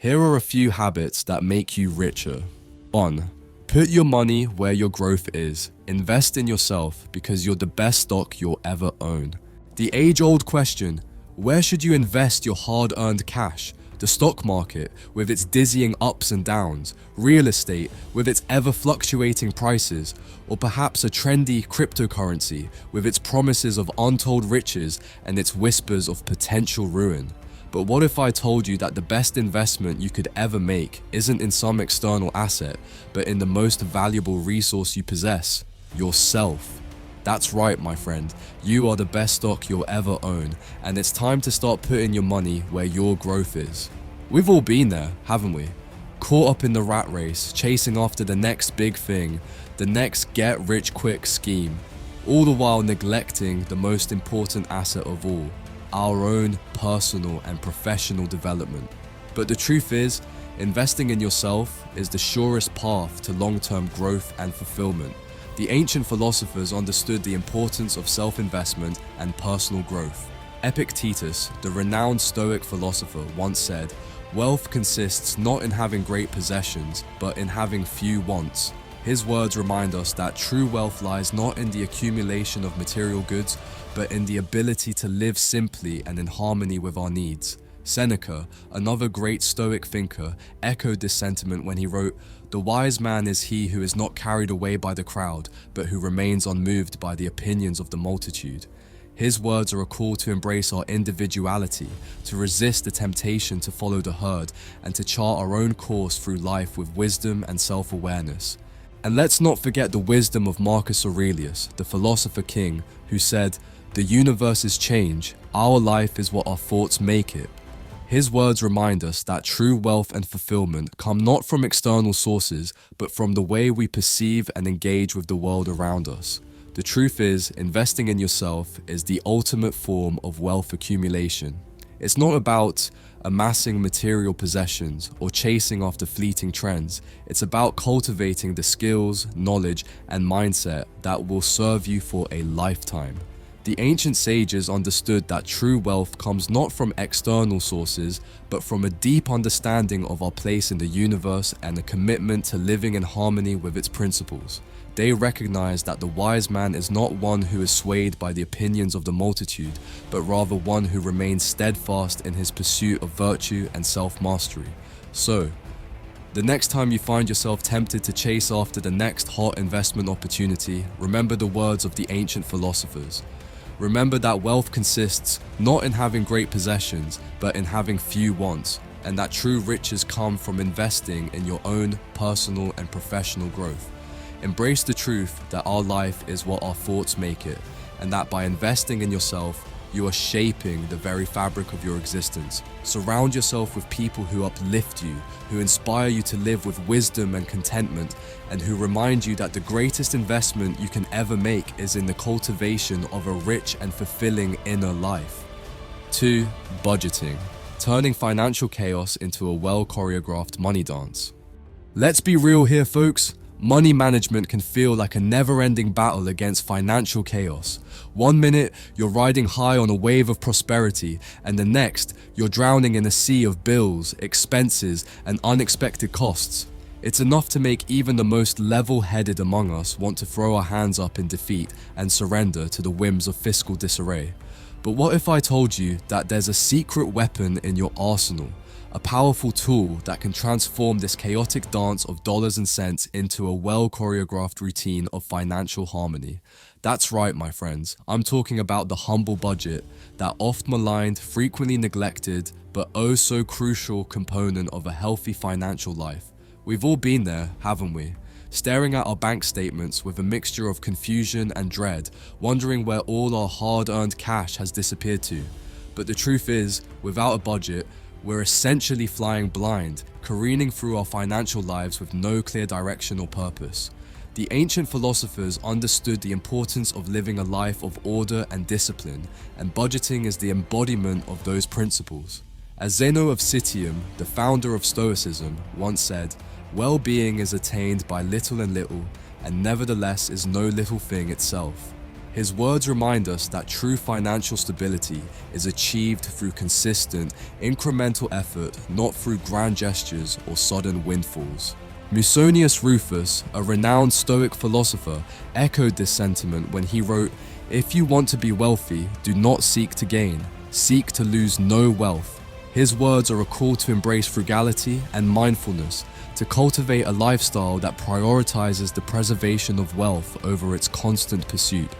Here are a few habits that make you richer. 1. Put your money where your growth is. Invest in yourself because you're the best stock you'll ever own. The age-old question, where should you invest your hard-earned cash? The stock market, with its dizzying ups and downs, real estate, with its ever-fluctuating prices, or perhaps a trendy cryptocurrency, with its promises of untold riches and its whispers of potential ruin. But what if I told you that the best investment you could ever make isn't in some external asset, but in the most valuable resource you possess, yourself? That's right, my friend. You are the best stock you'll ever own, and it's time to start putting your money where your growth is. We've all been there, haven't we? Caught up in the rat race, chasing after the next big thing, the next get-rich-quick scheme, all the while neglecting the most important asset of all, our own personal and professional development. But the truth is, investing in yourself is the surest path to long-term growth and fulfillment. The ancient philosophers understood the importance of self-investment and personal growth. Epictetus, the renowned Stoic philosopher, once said, "Wealth consists not in having great possessions, but in having few wants." His words remind us that true wealth lies not in the accumulation of material goods, but in the ability to live simply and in harmony with our needs. Seneca, another great Stoic thinker, echoed this sentiment when he wrote, "The wise man is he who is not carried away by the crowd, but who remains unmoved by the opinions of the multitude." His words are a call to embrace our individuality, to resist the temptation to follow the herd, and to chart our own course through life with wisdom and self-awareness. And let's not forget the wisdom of Marcus Aurelius, the philosopher king, who said, "The universe is change, our life is what our thoughts make it." His words remind us that true wealth and fulfillment come not from external sources, but from the way we perceive and engage with the world around us. The truth is, investing in yourself is the ultimate form of wealth accumulation. It's not about amassing material possessions or chasing after fleeting trends. It's about cultivating the skills, knowledge, and mindset that will serve you for a lifetime. The ancient sages understood that true wealth comes not from external sources, but from a deep understanding of our place in the universe and a commitment to living in harmony with its principles. They recognized that the wise man is not one who is swayed by the opinions of the multitude, but rather one who remains steadfast in his pursuit of virtue and self-mastery. So, the next time you find yourself tempted to chase after the next hot investment opportunity, remember the words of the ancient philosophers. Remember that wealth consists not in having great possessions, but in having few wants, and that true riches come from investing in your own personal and professional growth. Embrace the truth that our life is what our thoughts make it, and that by investing in yourself, you are shaping the very fabric of your existence. Surround yourself with people who uplift you, who inspire you to live with wisdom and contentment, and who remind you that the greatest investment you can ever make is in the cultivation of a rich and fulfilling inner life. 2. Budgeting. Turning financial chaos into a well-choreographed money dance. Let's be real here, folks. Money management can feel like a never-ending battle against financial chaos. One minute, you're riding high on a wave of prosperity, and the next, you're drowning in a sea of bills, expenses, and unexpected costs. It's enough to make even the most level-headed among us want to throw our hands up in defeat and surrender to the whims of fiscal disarray. But what if I told you that there's a secret weapon in your arsenal? A powerful tool that can transform this chaotic dance of dollars and cents into a well-choreographed routine of financial harmony. That's right, my friends. I'm talking about the humble budget, that oft-maligned, frequently neglected, but oh so crucial component of a healthy financial life. We've all been there, haven't we? Staring at our bank statements with a mixture of confusion and dread, wondering where all our hard-earned cash has disappeared to. But the truth is, without a budget, we're essentially flying blind, careening through our financial lives with no clear direction or purpose. The ancient philosophers understood the importance of living a life of order and discipline, and budgeting is the embodiment of those principles. As Zeno of Citium, the founder of Stoicism, once said, "Well-being is attained by little and little, and nevertheless is no little thing itself." His words remind us that true financial stability is achieved through consistent, incremental effort, not through grand gestures or sudden windfalls. Musonius Rufus, a renowned Stoic philosopher, echoed this sentiment when he wrote, "If you want to be wealthy, do not seek to gain, seek to lose no wealth." His words are a call to embrace frugality and mindfulness, to cultivate a lifestyle that prioritizes the preservation of wealth over its constant pursuit.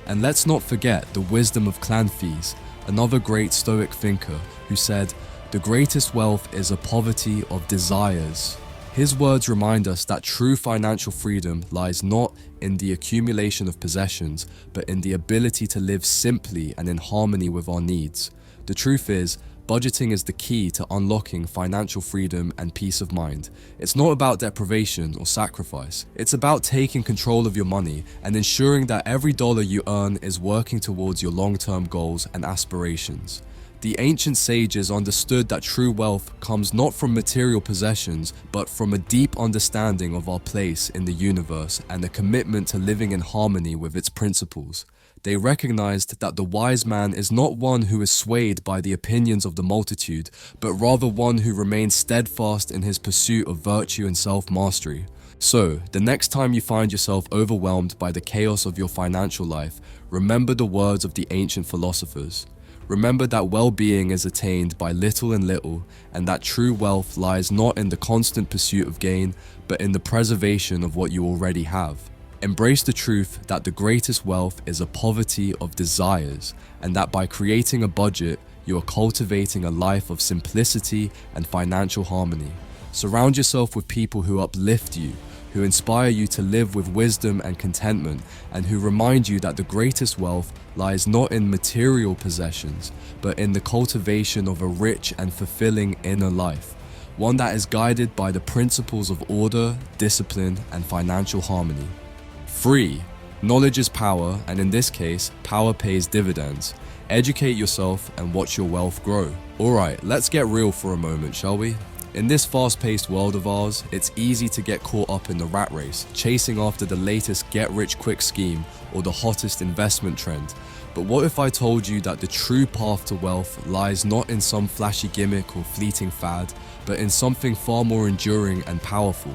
And let's not forget the wisdom of Clanfies, another great Stoic thinker, who said, "The greatest wealth is a poverty of desires." His words remind us that true financial freedom lies not in the accumulation of possessions, but in the ability to live simply and in harmony with our needs. The truth is, budgeting is the key to unlocking financial freedom and peace of mind. It's not about deprivation or sacrifice. It's about taking control of your money and ensuring that every dollar you earn is working towards your long-term goals and aspirations. The ancient sages understood that true wealth comes not from material possessions, but from a deep understanding of our place in the universe and a commitment to living in harmony with its principles. They recognized that the wise man is not one who is swayed by the opinions of the multitude, but rather one who remains steadfast in his pursuit of virtue and self-mastery. So, the next time you find yourself overwhelmed by the chaos of your financial life, remember the words of the ancient philosophers. Remember that well-being is attained by little and little, and that true wealth lies not in the constant pursuit of gain, but in the preservation of what you already have. Embrace the truth that the greatest wealth is a poverty of desires, and that by creating a budget, you are cultivating a life of simplicity and financial harmony. Surround yourself with people who uplift you, who inspire you to live with wisdom and contentment, and who remind you that the greatest wealth lies not in material possessions, but in the cultivation of a rich and fulfilling inner life, one that is guided by the principles of order, discipline, and financial harmony. 3. Knowledge is power, and in this case, power pays dividends. Educate yourself and watch your wealth grow. Alright, let's get real for a moment, shall we? In this fast-paced world of ours, it's easy to get caught up in the rat race, chasing after the latest get-rich-quick scheme or the hottest investment trend. But what if I told you that the true path to wealth lies not in some flashy gimmick or fleeting fad, but in something far more enduring and powerful?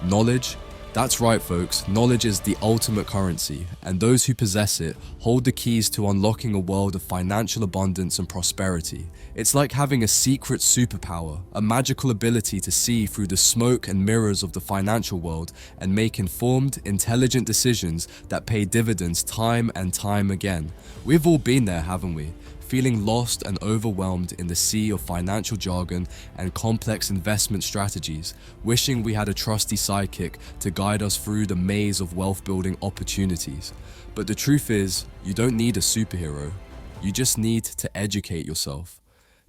Knowledge? That's right, folks, knowledge is the ultimate currency, and those who possess it hold the keys to unlocking a world of financial abundance and prosperity. It's like having a secret superpower, a magical ability to see through the smoke and mirrors of the financial world and make informed, intelligent decisions that pay dividends time and time again. We've all been there, haven't we? Feeling lost and overwhelmed in the sea of financial jargon and complex investment strategies, wishing we had a trusty sidekick to guide us through the maze of wealth-building opportunities. But the truth is, you don't need a superhero. You just need to educate yourself.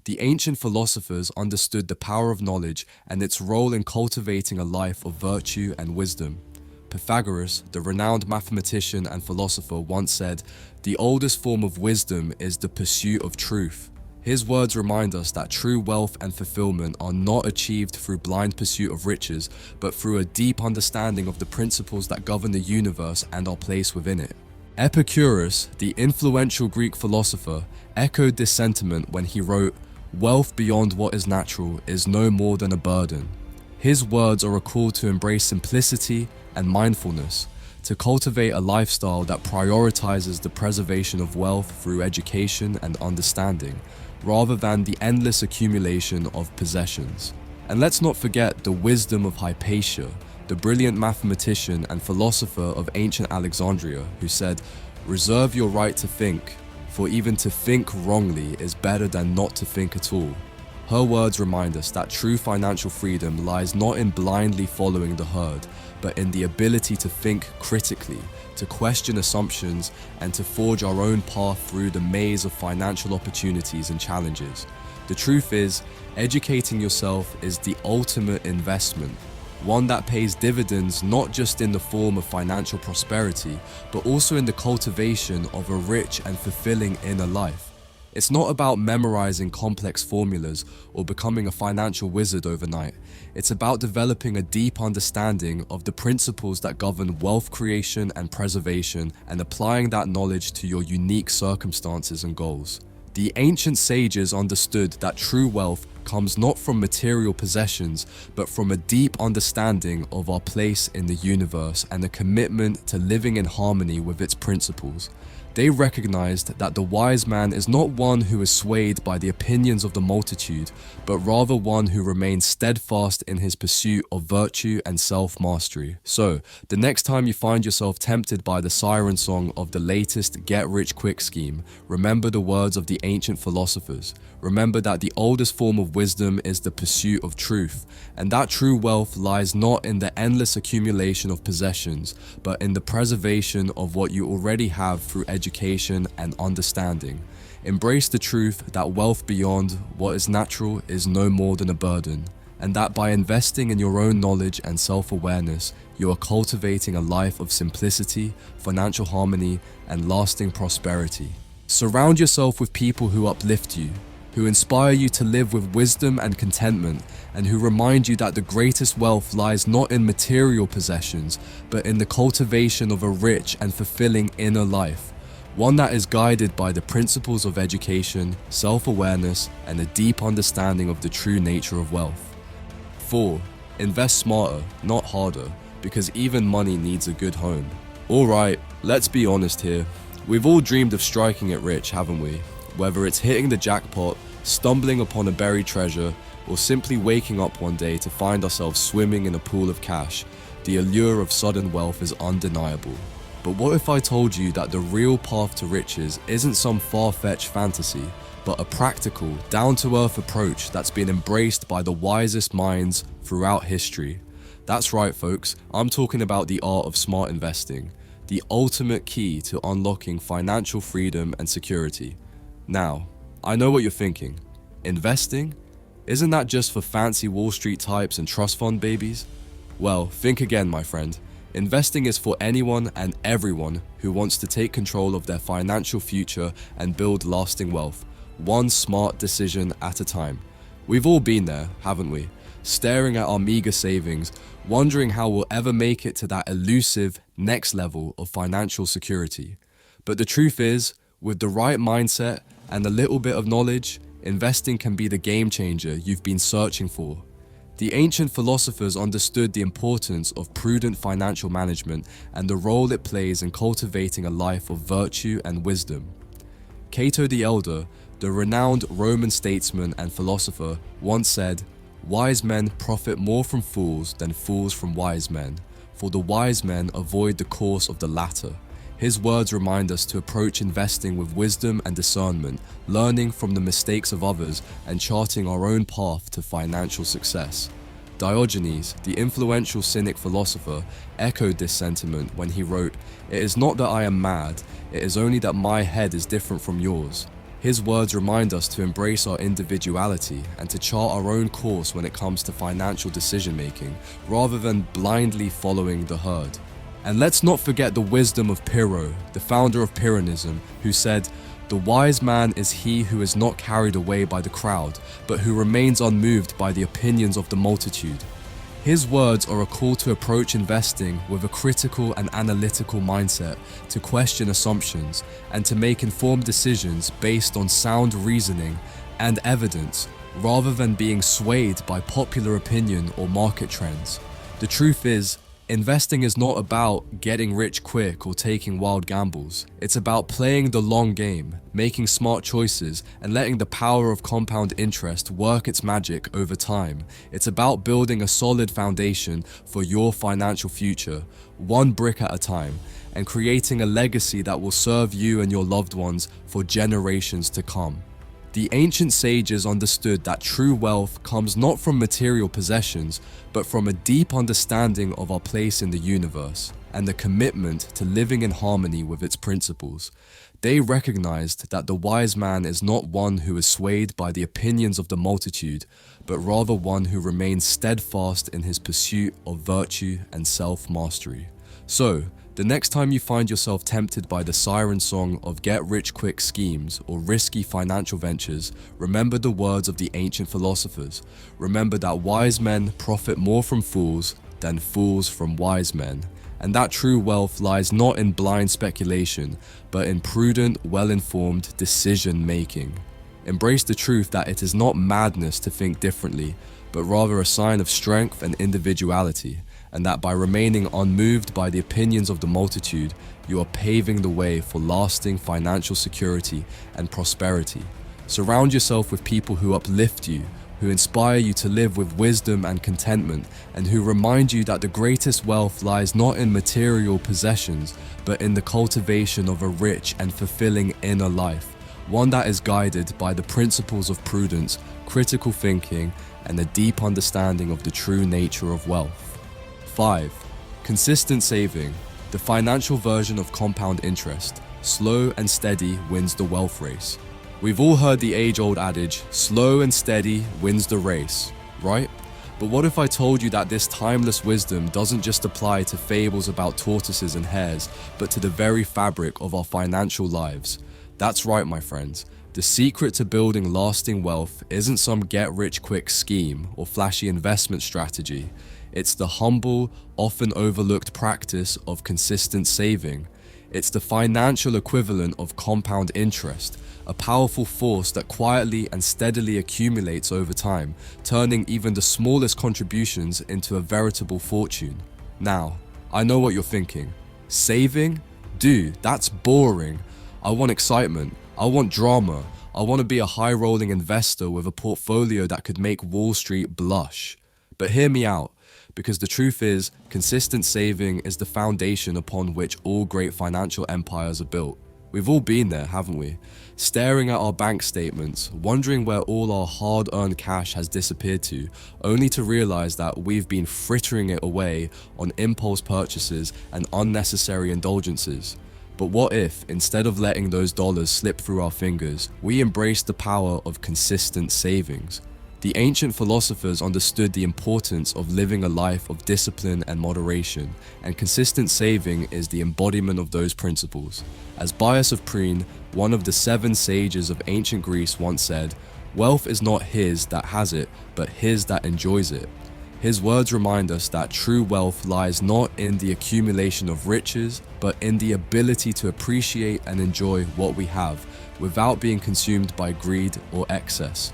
The ancient philosophers understood the power of knowledge and its role in cultivating a life of virtue and wisdom. Pythagoras, the renowned mathematician and philosopher, once said, "The oldest form of wisdom is the pursuit of truth." His words remind us that true wealth and fulfillment are not achieved through blind pursuit of riches, but through a deep understanding of the principles that govern the universe and our place within it. Epicurus, the influential Greek philosopher, echoed this sentiment when he wrote, "Wealth beyond what is natural is no more than a burden." His words are a call to embrace simplicity and mindfulness, to cultivate a lifestyle that prioritizes the preservation of wealth through education and understanding, rather than the endless accumulation of possessions. And let's not forget the wisdom of Hypatia, the brilliant mathematician and philosopher of ancient Alexandria, who said, "Reserve your right to think, for even to think wrongly is better than not to think at all." Her words remind us that true financial freedom lies not in blindly following the herd, but in the ability to think critically, to question assumptions, and to forge our own path through the maze of financial opportunities and challenges. The truth is, educating yourself is the ultimate investment, one that pays dividends not just in the form of financial prosperity, but also in the cultivation of a rich and fulfilling inner life. It's not about memorizing complex formulas or becoming a financial wizard overnight. It's about developing a deep understanding of the principles that govern wealth creation and preservation and applying that knowledge to your unique circumstances and goals. The ancient sages understood that true wealth comes not from material possessions, but from a deep understanding of our place in the universe and a commitment to living in harmony with its principles. They recognized that the wise man is not one who is swayed by the opinions of the multitude, but rather one who remains steadfast in his pursuit of virtue and self-mastery. So, the next time you find yourself tempted by the siren song of the latest get-rich-quick scheme, remember the words of the ancient philosophers. Remember that the oldest form of wisdom is the pursuit of truth, and that true wealth lies not in the endless accumulation of possessions, but in the preservation of what you already have through education and understanding. Embrace the truth that wealth beyond what is natural is no more than a burden, and that by investing in your own knowledge and self-awareness, you are cultivating a life of simplicity, financial harmony, and lasting prosperity. Surround yourself with people who uplift you, who inspire you to live with wisdom and contentment, and who remind you that the greatest wealth lies not in material possessions, but in the cultivation of a rich and fulfilling inner life, one that is guided by the principles of education, self-awareness, and a deep understanding of the true nature of wealth. 4. Invest smarter, not harder, because even money needs a good home. Alright, let's be honest here. We've all dreamed of striking it rich, haven't we? Whether it's hitting the jackpot, stumbling upon a buried treasure, or simply waking up one day to find ourselves swimming in a pool of cash, the allure of sudden wealth is undeniable. But what if I told you that the real path to riches isn't some far-fetched fantasy, but a practical, down-to-earth approach that's been embraced by the wisest minds throughout history? That's right, folks, I'm talking about the art of smart investing, the ultimate key to unlocking financial freedom and security. Now, I know what you're thinking. Investing? Isn't that just for fancy Wall Street types and trust fund babies? Well, think again, my friend. Investing is for anyone and everyone who wants to take control of their financial future and build lasting wealth, one smart decision at a time. We've all been there, haven't we? Staring at our meager savings, wondering how we'll ever make it to that elusive next level of financial security. But the truth is, with the right mindset and a little bit of knowledge, investing can be the game changer you've been searching for. The ancient philosophers understood the importance of prudent financial management and the role it plays in cultivating a life of virtue and wisdom. Cato the Elder, the renowned Roman statesman and philosopher, once said, "Wise men profit more from fools than fools from wise men, for the wise men avoid the course of the latter." His words remind us to approach investing with wisdom and discernment, learning from the mistakes of others and charting our own path to financial success. Diogenes, the influential Cynic philosopher, echoed this sentiment when he wrote, "It is not that I am mad, it is only that my head is different from yours." His words remind us to embrace our individuality and to chart our own course when it comes to financial decision making, rather than blindly following the herd. And let's not forget the wisdom of Pyrrho, the founder of Pyrrhonism, who said, "The wise man is he who is not carried away by the crowd, but who remains unmoved by the opinions of the multitude." His words are a call to approach investing with a critical and analytical mindset, to question assumptions, and to make informed decisions based on sound reasoning and evidence, rather than being swayed by popular opinion or market trends. The truth is, investing is not about getting rich quick or taking wild gambles. It's about playing the long game, making smart choices, and letting the power of compound interest work its magic over time. It's about building a solid foundation for your financial future, one brick at a time, and creating a legacy that will serve you and your loved ones for generations to come. The ancient sages understood that true wealth comes not from material possessions, but from a deep understanding of our place in the universe and the commitment to living in harmony with its principles. They recognized that the wise man is not one who is swayed by the opinions of the multitude, but rather one who remains steadfast in his pursuit of virtue and self-mastery. So, The next time you find yourself tempted by the siren song of get-rich-quick schemes or risky financial ventures, remember the words of the ancient philosophers. Remember that wise men profit more from fools than fools from wise men, and that true wealth lies not in blind speculation, but in prudent, well-informed decision-making. Embrace the truth that it is not madness to think differently, but rather a sign of strength and individuality, and that by remaining unmoved by the opinions of the multitude, you are paving the way for lasting financial security and prosperity. Surround yourself with people who uplift you, who inspire you to live with wisdom and contentment, and who remind you that the greatest wealth lies not in material possessions, but in the cultivation of a rich and fulfilling inner life, one that is guided by the principles of prudence, critical thinking, and a deep understanding of the true nature of wealth. 5. Consistent saving, the financial version of compound interest. Slow and steady wins the wealth race. We've all heard the age-old adage, slow and steady wins the race, right? But what if I told you that this timeless wisdom doesn't just apply to fables about tortoises and hares, but to the very fabric of our financial lives? That's right, my friends. The secret to building lasting wealth isn't some get-rich-quick scheme or flashy investment strategy. It's the humble, often overlooked practice of consistent saving. It's the financial equivalent of compound interest, a powerful force that quietly and steadily accumulates over time, turning even the smallest contributions into a veritable fortune. Now, I know what you're thinking. Saving? Dude, that's boring. I want excitement. I want drama. I want to be a high-rolling investor with a portfolio that could make Wall Street blush. But hear me out, because the truth is, consistent saving is the foundation upon which all great financial empires are built. We've all been there, haven't we? Staring at our bank statements, wondering where all our hard-earned cash has disappeared to, only to realize that we've been frittering it away on impulse purchases and unnecessary indulgences. But what if, instead of letting those dollars slip through our fingers, we embraced the power of consistent savings? The ancient philosophers understood the importance of living a life of discipline and moderation, and consistent saving is the embodiment of those principles. As Bias of Prene, one of the 7 sages of ancient Greece, once said, "Wealth is not his that has it, but his that enjoys it." His words remind us that true wealth lies not in the accumulation of riches, but in the ability to appreciate and enjoy what we have, without being consumed by greed or excess.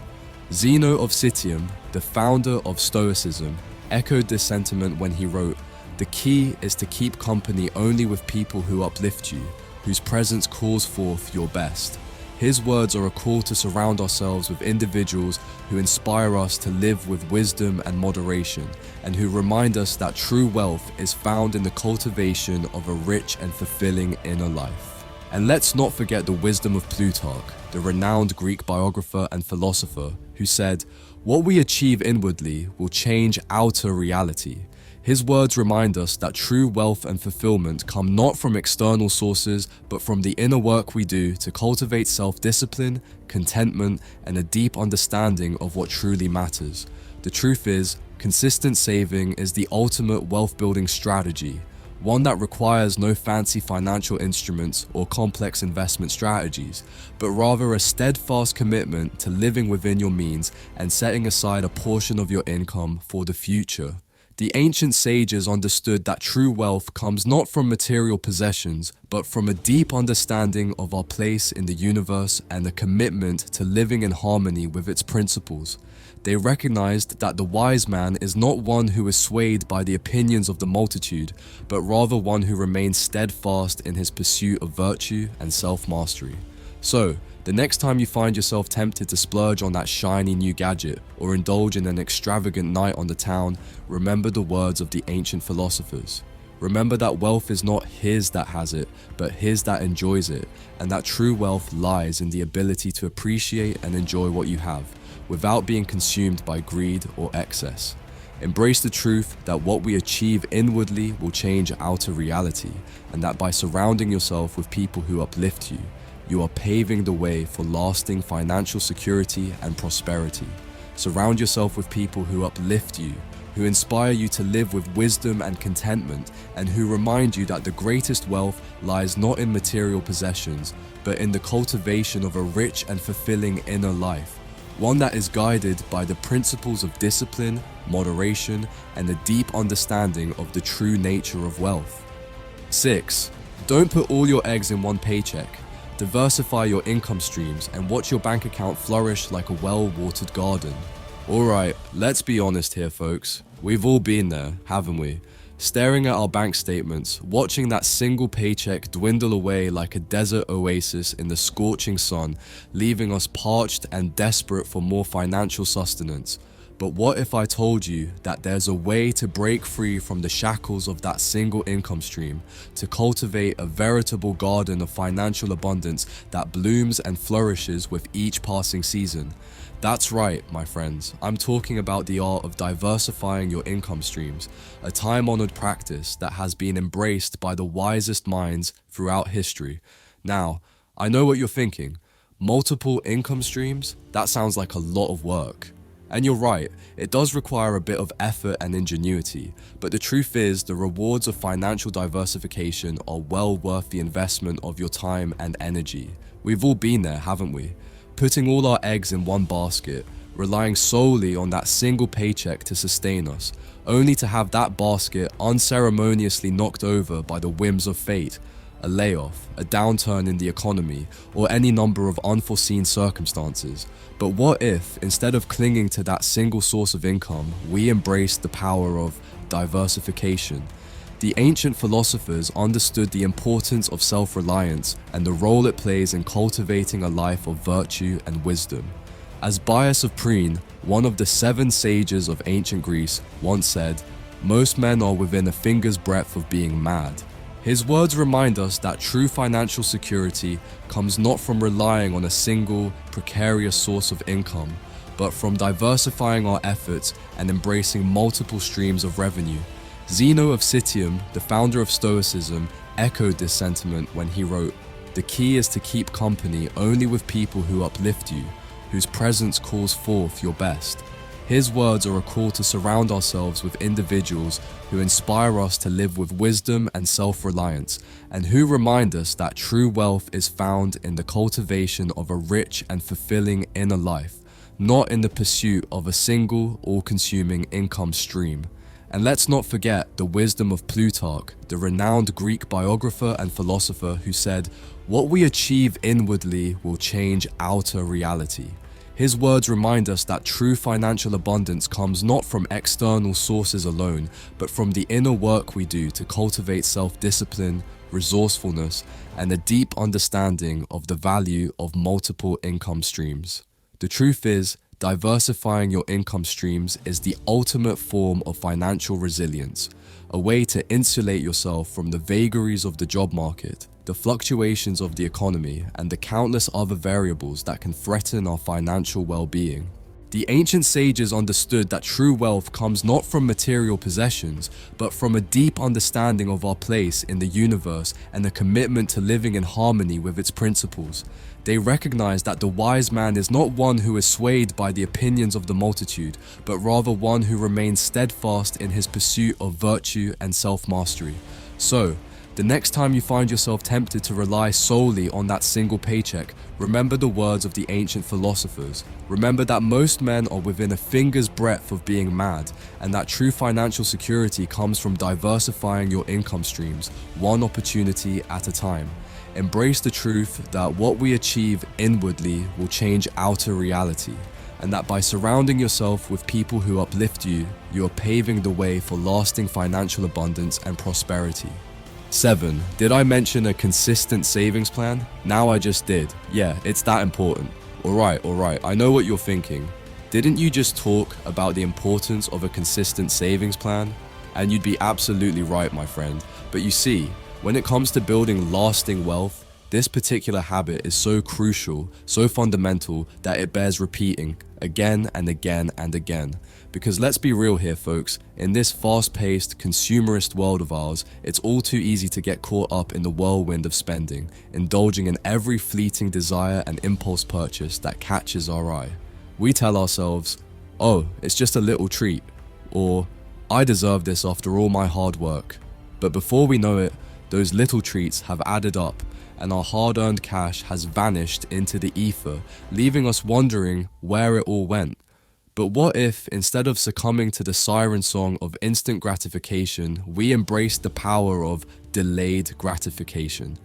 Zeno of Citium, the founder of Stoicism, echoed this sentiment when he wrote, "The key is to keep company only with people who uplift you, whose presence calls forth your best." His words are a call to surround ourselves with individuals who inspire us to live with wisdom and moderation, and who remind us that true wealth is found in the cultivation of a rich and fulfilling inner life. And let's not forget the wisdom of Plutarch, the renowned Greek biographer and philosopher, who said, "What we achieve inwardly will change outer reality." His words remind us that true wealth and fulfillment come not from external sources, but from the inner work we do to cultivate self-discipline, contentment, and a deep understanding of what truly matters. The truth is, consistent saving is the ultimate wealth-building strategy, one that requires no fancy financial instruments or complex investment strategies, but rather a steadfast commitment to living within your means and setting aside a portion of your income for the future. The ancient sages understood that true wealth comes not from material possessions, but from a deep understanding of our place in the universe and a commitment to living in harmony with its principles. They recognized that the wise man is not one who is swayed by the opinions of the multitude, but rather one who remains steadfast in his pursuit of virtue and self-mastery. So, the next time you find yourself tempted to splurge on that shiny new gadget or indulge in an extravagant night on the town, remember the words of the ancient philosophers. Remember that wealth is not his that has it, but his that enjoys it, and that true wealth lies in the ability to appreciate and enjoy what you have, without being consumed by greed or excess. Embrace the truth that what we achieve inwardly will change outer reality, and that by surrounding yourself with people who uplift you, you are paving the way for lasting financial security and prosperity. Surround yourself with people who uplift you, who inspire you to live with wisdom and contentment, and who remind you that the greatest wealth lies not in material possessions, but in the cultivation of a rich and fulfilling inner life, one that is guided by the principles of discipline, moderation, and a deep understanding of the true nature of wealth. 6. Don't put all your eggs in one paycheck. Diversify your income streams and watch your bank account flourish like a well-watered garden. Alright, let's be honest here, folks. We've all been there, haven't we? Staring at our bank statements, watching that single paycheck dwindle away like a desert oasis in the scorching sun, leaving us parched and desperate for more financial sustenance. But what if I told you that there's a way to break free from the shackles of that single income stream, to cultivate a veritable garden of financial abundance that blooms and flourishes with each passing season? That's right, my friends. I'm talking about the art of diversifying your income streams, a time-honored practice that has been embraced by the wisest minds throughout history. Now, I know what you're thinking. Multiple income streams? That sounds like a lot of work. And you're right, it does require a bit of effort and ingenuity, but the truth is the rewards of financial diversification are well worth the investment of your time and energy. We've all been there, haven't we? Putting all our eggs in one basket, relying solely on that single paycheck to sustain us, only to have that basket unceremoniously knocked over by the whims of fate, a layoff, a downturn in the economy, or any number of unforeseen circumstances. But what if, instead of clinging to that single source of income, we embraced the power of diversification? The ancient philosophers understood the importance of self-reliance and the role it plays in cultivating a life of virtue and wisdom. As Bias of Prene, one of the 7 sages of ancient Greece, once said, "Most men are within a finger's breadth of being mad." His words remind us that true financial security comes not from relying on a single, precarious source of income, but from diversifying our efforts and embracing multiple streams of revenue. Zeno of Citium, the founder of Stoicism, echoed this sentiment when he wrote, "The key is to keep company only with people who uplift you, whose presence calls forth your best." His words are a call to surround ourselves with individuals who inspire us to live with wisdom and self-reliance, and who remind us that true wealth is found in the cultivation of a rich and fulfilling inner life, not in the pursuit of a single, all-consuming income stream. And let's not forget the wisdom of Plutarch, the renowned Greek biographer and philosopher who said, "What we achieve inwardly will change outer reality." His words remind us that true financial abundance comes not from external sources alone, but from the inner work we do to cultivate self-discipline, resourcefulness, and a deep understanding of the value of multiple income streams. The truth is, diversifying your income streams is the ultimate form of financial resilience, a way to insulate yourself from the vagaries of the job market, the fluctuations of the economy, and the countless other variables that can threaten our financial well-being. The ancient sages understood that true wealth comes not from material possessions, but from a deep understanding of our place in the universe and a commitment to living in harmony with its principles. They recognized that the wise man is not one who is swayed by the opinions of the multitude, but rather one who remains steadfast in his pursuit of virtue and self-mastery. So, the next time you find yourself tempted to rely solely on that single paycheck, remember the words of the ancient philosophers. Remember that most men are within a finger's breadth of being mad, and that true financial security comes from diversifying your income streams, one opportunity at a time. Embrace the truth that what we achieve inwardly will change outer reality, and that by surrounding yourself with people who uplift you, you are paving the way for lasting financial abundance and prosperity. 7. Did I mention a consistent savings plan? Now I just did. Yeah, it's that important. Alright, I know what you're thinking. Didn't you just talk about the importance of a consistent savings plan? And you'd be absolutely right, my friend. But you see, when it comes to building lasting wealth, this particular habit is so crucial, so fundamental, that it bears repeating again and again and again. Because let's be real here, folks, in this fast-paced, consumerist world of ours, it's all too easy to get caught up in the whirlwind of spending, indulging in every fleeting desire and impulse purchase that catches our eye. We tell ourselves, "Oh, it's just a little treat," or I deserve this after all my hard work. But before we know it, those little treats have added up and our hard-earned cash has vanished into the ether, leaving us wondering where it all went. But what if, instead of succumbing to the siren song of instant gratification, we embraced the power of delayed gratification?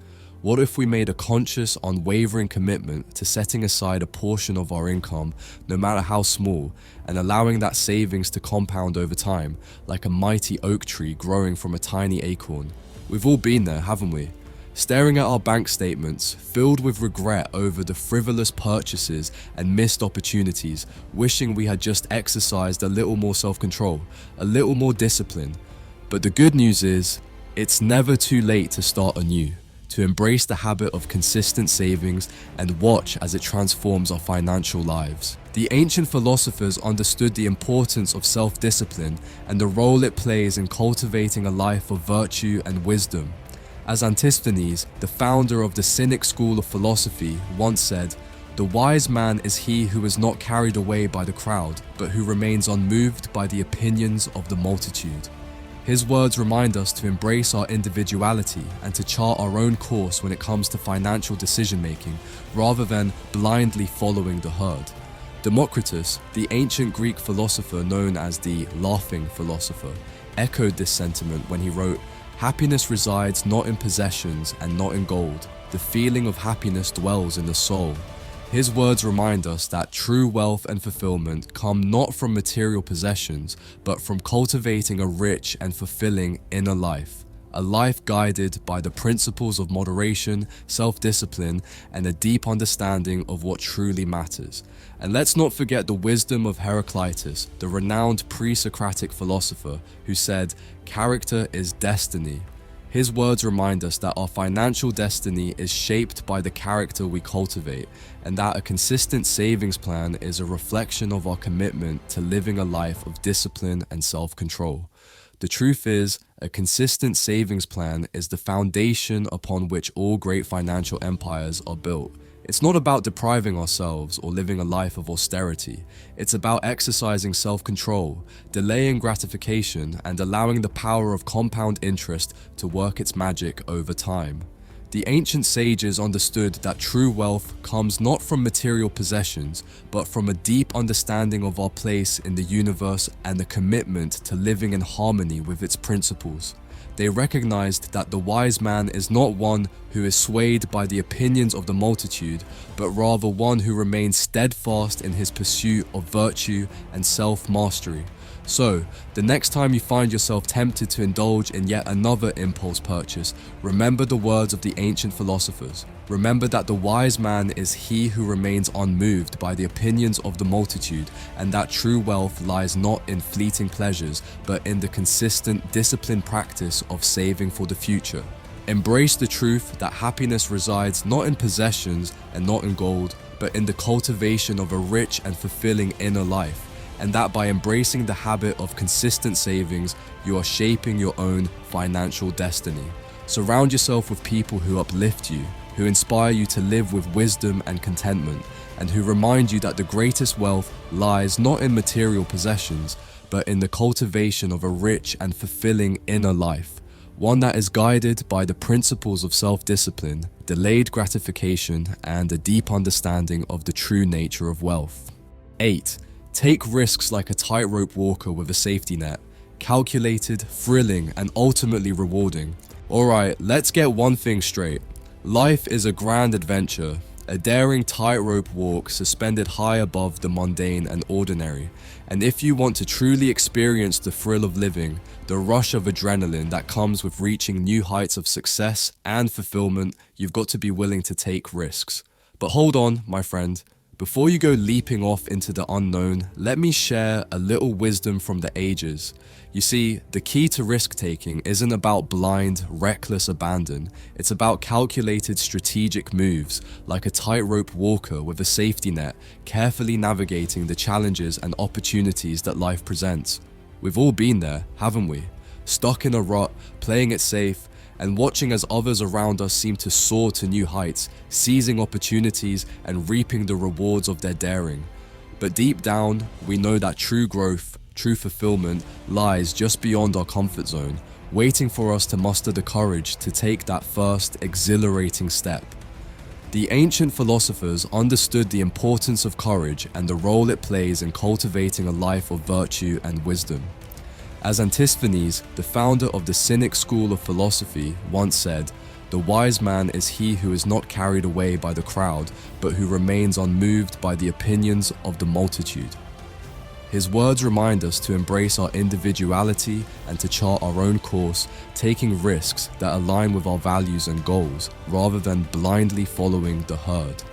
What if we made a conscious, unwavering commitment to setting aside a portion of our income, no matter how small, and allowing that savings to compound over time, like a mighty oak tree growing from a tiny acorn? We've all been there, haven't we? Staring at our bank statements, filled with regret over the frivolous purchases and missed opportunities, wishing we had just exercised a little more self-control, a little more discipline. But the good news is, it's never too late to start anew, to embrace the habit of consistent savings and watch as it transforms our financial lives. The ancient philosophers understood the importance of self-discipline and the role it plays in cultivating a life of virtue and wisdom. As Antisthenes, the founder of the Cynic school of philosophy, once said, "The wise man is he who is not carried away by the crowd, but who remains unmoved by the opinions of the multitude." His words remind us to embrace our individuality and to chart our own course when it comes to financial decision-making, rather than blindly following the herd. Democritus, the ancient Greek philosopher known as the laughing philosopher, echoed this sentiment when he wrote, "Happiness resides not in possessions and not in gold. The feeling of happiness dwells in the soul." His words remind us that true wealth and fulfillment come not from material possessions, but from cultivating a rich and fulfilling inner life. A life guided by the principles of moderation, self-discipline, and a deep understanding of what truly matters. And let's not forget the wisdom of Heraclitus, the renowned pre-Socratic philosopher, who said, "Character is destiny." His words remind us that our financial destiny is shaped by the character we cultivate, and that a consistent savings plan is a reflection of our commitment to living a life of discipline and self-control. The truth is, a consistent savings plan is the foundation upon which all great financial empires are built. It's not about depriving ourselves or living a life of austerity. It's about exercising self-control, delaying gratification, and allowing the power of compound interest to work its magic over time. The ancient sages understood that true wealth comes not from material possessions, but from a deep understanding of our place in the universe and the commitment to living in harmony with its principles. They recognized that the wise man is not one who is swayed by the opinions of the multitude, but rather one who remains steadfast in his pursuit of virtue and self-mastery. So, the next time you find yourself tempted to indulge in yet another impulse purchase, remember the words of the ancient philosophers. Remember that the wise man is he who remains unmoved by the opinions of the multitude, and that true wealth lies not in fleeting pleasures, but in the consistent, disciplined practice of saving for the future. Embrace the truth that happiness resides not in possessions and not in gold, but in the cultivation of a rich and fulfilling inner life. And that by embracing the habit of consistent savings, you are shaping your own financial destiny. Surround yourself with people who uplift you, who inspire you to live with wisdom and contentment, and who remind you that the greatest wealth lies not in material possessions, but in the cultivation of a rich and fulfilling inner life, one that is guided by the principles of self-discipline, delayed gratification, and a deep understanding of the true nature of wealth. 8. Take risks like a tightrope walker with a safety net. Calculated, thrilling, and ultimately rewarding. Alright, let's get one thing straight. Life is a grand adventure, a daring tightrope walk suspended high above the mundane and ordinary. And if you want to truly experience the thrill of living, the rush of adrenaline that comes with reaching new heights of success and fulfillment, you've got to be willing to take risks. But hold on, my friend. Before you go leaping off into the unknown, let me share a little wisdom from the ages. You see, the key to risk-taking isn't about blind, reckless abandon. It's about calculated strategic moves, like a tightrope walker with a safety net, carefully navigating the challenges and opportunities that life presents. We've all been there, haven't we? Stuck in a rut, playing it safe, and watching as others around us seem to soar to new heights, seizing opportunities and reaping the rewards of their daring. But deep down, we know that true growth, true fulfillment, lies just beyond our comfort zone, waiting for us to muster the courage to take that first, exhilarating step. The ancient philosophers understood the importance of courage and the role it plays in cultivating a life of virtue and wisdom. As Antisthenes, the founder of the Cynic school of philosophy, once said, "The wise man is he who is not carried away by the crowd, but who remains unmoved by the opinions of the multitude." His words remind us to embrace our individuality and to chart our own course, taking risks that align with our values and goals, rather than blindly following the herd.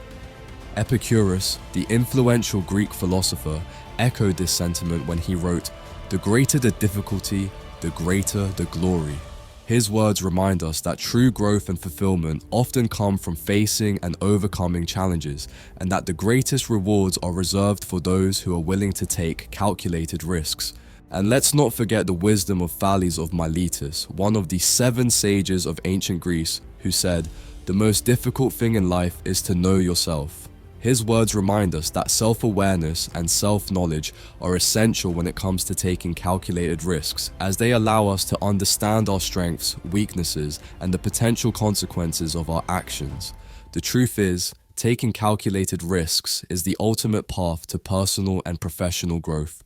Epicurus, the influential Greek philosopher, echoed this sentiment when he wrote, "The greater the difficulty, the greater the glory." His words remind us that true growth and fulfillment often come from facing and overcoming challenges, and that the greatest rewards are reserved for those who are willing to take calculated risks. And let's not forget the wisdom of Thales of Miletus, one of the 7 sages of ancient Greece, who said, "The most difficult thing in life is to know yourself." His words remind us that self-awareness and self-knowledge are essential when it comes to taking calculated risks, as they allow us to understand our strengths, weaknesses, and the potential consequences of our actions. The truth is, taking calculated risks is the ultimate path to personal and professional growth.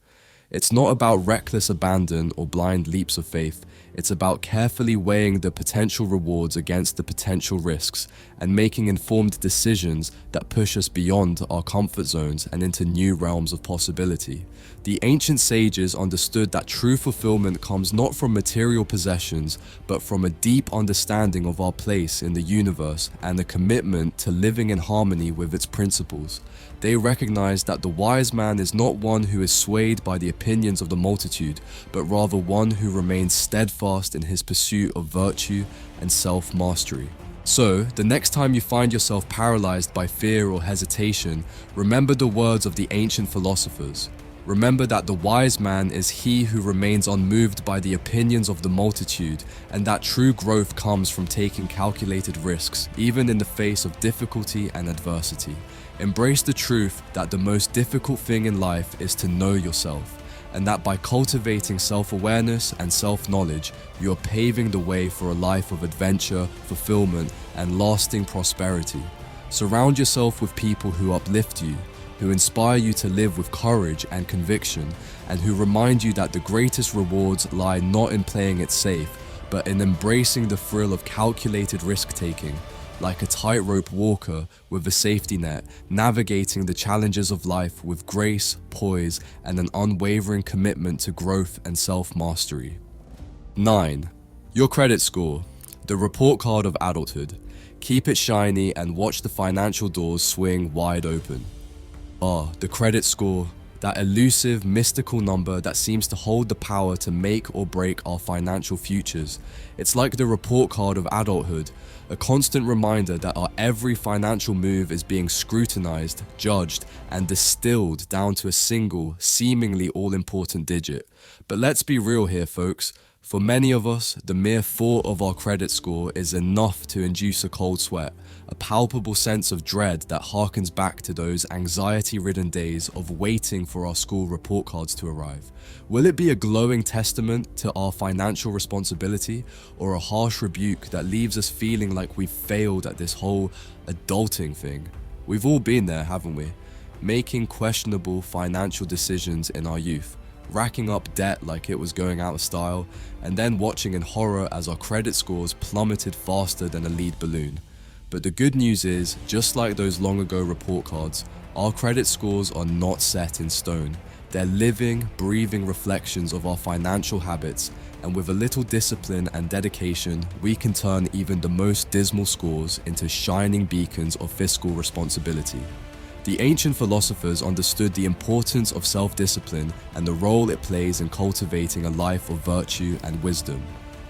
It's not about reckless abandon or blind leaps of faith. It's about carefully weighing the potential rewards against the potential risks and making informed decisions that push us beyond our comfort zones and into new realms of possibility. The ancient sages understood that true fulfillment comes not from material possessions, but from a deep understanding of our place in the universe and a commitment to living in harmony with its principles. They recognized that the wise man is not one who is swayed by the opinions of the multitude, but rather one who remains steadfast in his pursuit of virtue and self-mastery. So, the next time you find yourself paralyzed by fear or hesitation, remember the words of the ancient philosophers. Remember that the wise man is he who remains unmoved by the opinions of the multitude, and that true growth comes from taking calculated risks, even in the face of difficulty and adversity. Embrace the truth that the most difficult thing in life is to know yourself, and that by cultivating self-awareness and self-knowledge, you are paving the way for a life of adventure, fulfillment, and lasting prosperity. Surround yourself with people who uplift you, who inspire you to live with courage and conviction, and who remind you that the greatest rewards lie not in playing it safe, but in embracing the thrill of calculated risk-taking, like a tightrope walker with a safety net, navigating the challenges of life with grace, poise, and an unwavering commitment to growth and self-mastery. 9. Your credit score, the report card of adulthood. Keep it shiny and watch the financial doors swing wide open. The credit score, that elusive, mystical number that seems to hold the power to make or break our financial futures. It's like the report card of adulthood, a constant reminder that our every financial move is being scrutinized, judged, and distilled down to a single, seemingly all-important digit. But let's be real here, folks. For many of us, the mere thought of our credit score is enough to induce a cold sweat, a palpable sense of dread that harkens back to those anxiety-ridden days of waiting for our school report cards to arrive. Will it be a glowing testament to our financial responsibility, or a harsh rebuke that leaves us feeling like we've failed at this whole adulting thing? We've all been there, haven't we? Making questionable financial decisions in our youth, racking up debt like it was going out of style, and then watching in horror as our credit scores plummeted faster than a lead balloon. But the good news is, just like those long ago report cards, our credit scores are not set in stone. They're living, breathing reflections of our financial habits, and with a little discipline and dedication, we can turn even the most dismal scores into shining beacons of fiscal responsibility. The ancient philosophers understood the importance of self-discipline and the role it plays in cultivating a life of virtue and wisdom.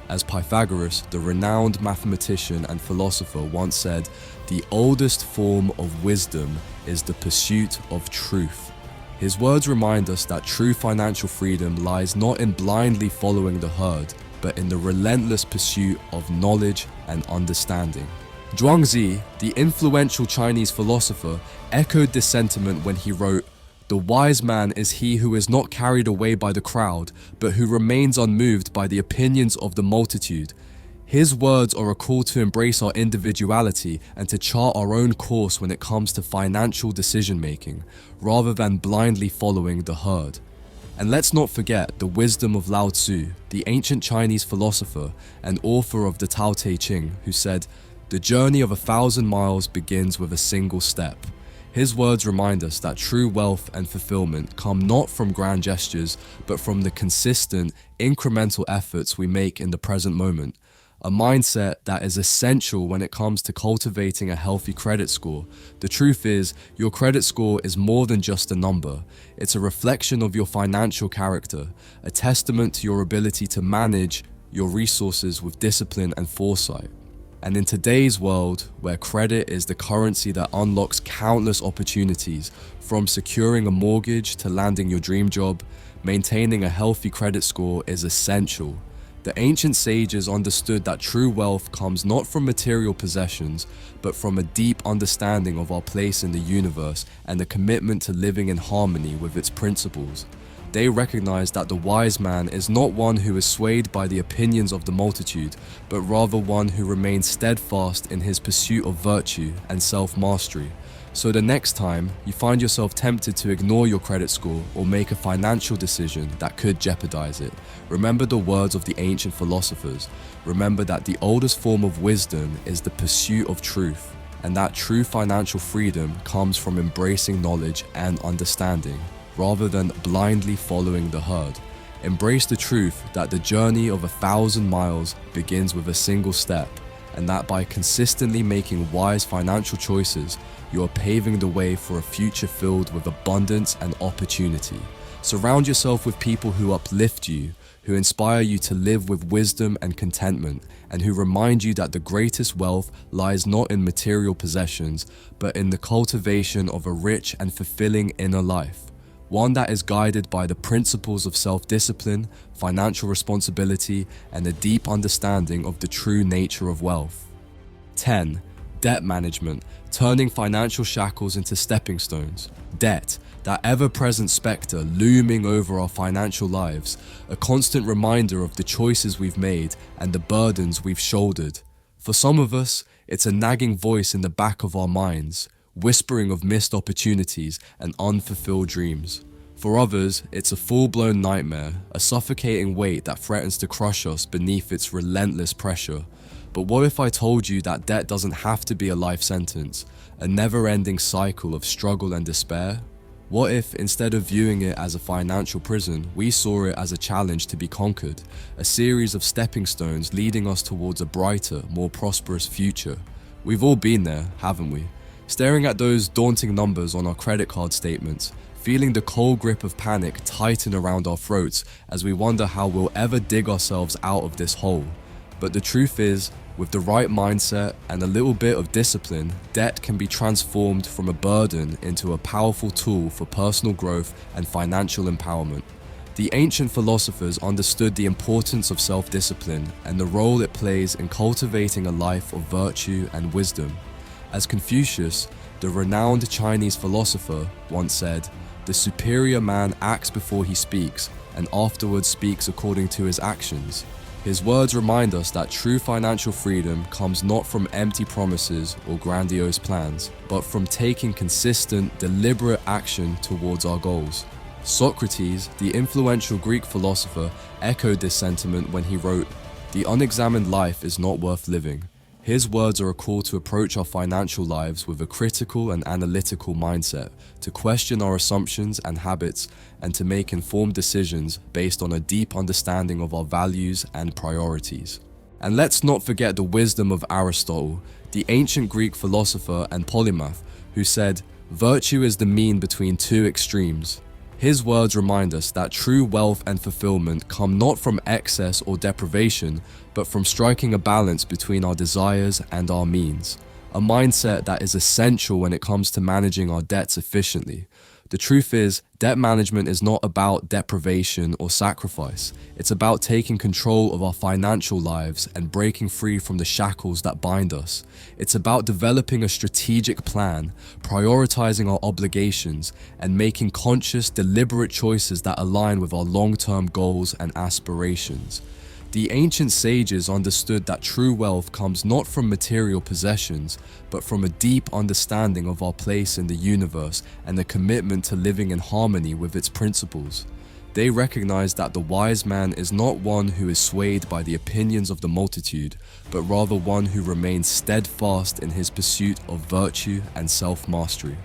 As Pythagoras, the renowned mathematician and philosopher, once said, "The oldest form of wisdom is the pursuit of truth." His words remind us that true financial freedom lies not in blindly following the herd, but in the relentless pursuit of knowledge and understanding. Zhuangzi, the influential Chinese philosopher, echoed this sentiment when he wrote, The wise man is he who is not carried away by the crowd, but who remains unmoved by the opinions of the multitude. His words are a call to embrace our individuality and to chart our own course when it comes to financial decision making, rather than blindly following the herd. And let's not forget the wisdom of Lao Tzu, the ancient Chinese philosopher and author of the Tao Te Ching, who said, "The journey of 1,000 miles begins with a single step." His words remind us that true wealth and fulfillment come not from grand gestures, but from the consistent, incremental efforts we make in the present moment. A mindset that is essential when it comes to cultivating a healthy credit score. The truth is, your credit score is more than just a number. It's a reflection of your financial character, a testament to your ability to manage your resources with discipline and foresight. And in today's world, where credit is the currency that unlocks countless opportunities, from securing a mortgage to landing your dream job, maintaining a healthy credit score is essential. The ancient sages understood that true wealth comes not from material possessions, but from a deep understanding of our place in the universe and a commitment to living in harmony with its principles. They recognized that the wise man is not one who is swayed by the opinions of the multitude, but rather one who remains steadfast in his pursuit of virtue and self-mastery. So the next time you find yourself tempted to ignore your credit score or make a financial decision that could jeopardize it, remember the words of the ancient philosophers. Remember that the oldest form of wisdom is the pursuit of truth, and that true financial freedom comes from embracing knowledge and understanding, rather than blindly following the herd. Embrace the truth that the journey of 1,000 miles begins with a single step, and that by consistently making wise financial choices, you are paving the way for a future filled with abundance and opportunity. Surround yourself with people who uplift you, who inspire you to live with wisdom and contentment, and who remind you that the greatest wealth lies not in material possessions, but in the cultivation of a rich and fulfilling inner life. One that is guided by the principles of self-discipline, financial responsibility, and a deep understanding of the true nature of wealth. 10. Debt management, turning financial shackles into stepping stones. Debt, that ever-present spectre looming over our financial lives, a constant reminder of the choices we've made and the burdens we've shouldered. For some of us, it's a nagging voice in the back of our minds, whispering of missed opportunities and unfulfilled dreams. For others, it's a full-blown nightmare, a suffocating weight that threatens to crush us beneath its relentless pressure. But what if I told you that debt doesn't have to be a life sentence, a never-ending cycle of struggle and despair? What if, instead of viewing it as a financial prison, we saw it as a challenge to be conquered, a series of stepping stones leading us towards a brighter, more prosperous future? We've all been there, haven't we? Staring at those daunting numbers on our credit card statements, feeling the cold grip of panic tighten around our throats as we wonder how we'll ever dig ourselves out of this hole. But the truth is, with the right mindset and a little bit of discipline, debt can be transformed from a burden into a powerful tool for personal growth and financial empowerment. The ancient philosophers understood the importance of self-discipline and the role it plays in cultivating a life of virtue and wisdom. As Confucius, the renowned Chinese philosopher, once said, "The superior man acts before he speaks, and afterwards speaks according to his actions." His words remind us that true financial freedom comes not from empty promises or grandiose plans, but from taking consistent, deliberate action towards our goals. Socrates, the influential Greek philosopher, echoed this sentiment when he wrote, "The unexamined life is not worth living." His words are a call to approach our financial lives with a critical and analytical mindset, to question our assumptions and habits, and to make informed decisions based on a deep understanding of our values and priorities. And let's not forget the wisdom of Aristotle, the ancient Greek philosopher and polymath, who said, "Virtue is the mean between two extremes." His words remind us that true wealth and fulfillment come not from excess or deprivation, but from striking a balance between our desires and our means. A mindset that is essential when it comes to managing our debts efficiently. The truth is, debt management is not about deprivation or sacrifice. It's about taking control of our financial lives and breaking free from the shackles that bind us. It's about developing a strategic plan, prioritizing our obligations, and making conscious, deliberate choices that align with our long-term goals and aspirations. The ancient sages understood that true wealth comes not from material possessions, but from a deep understanding of our place in the universe and a commitment to living in harmony with its principles. They recognized that the wise man is not one who is swayed by the opinions of the multitude, but rather one who remains steadfast in his pursuit of virtue and self-mastery.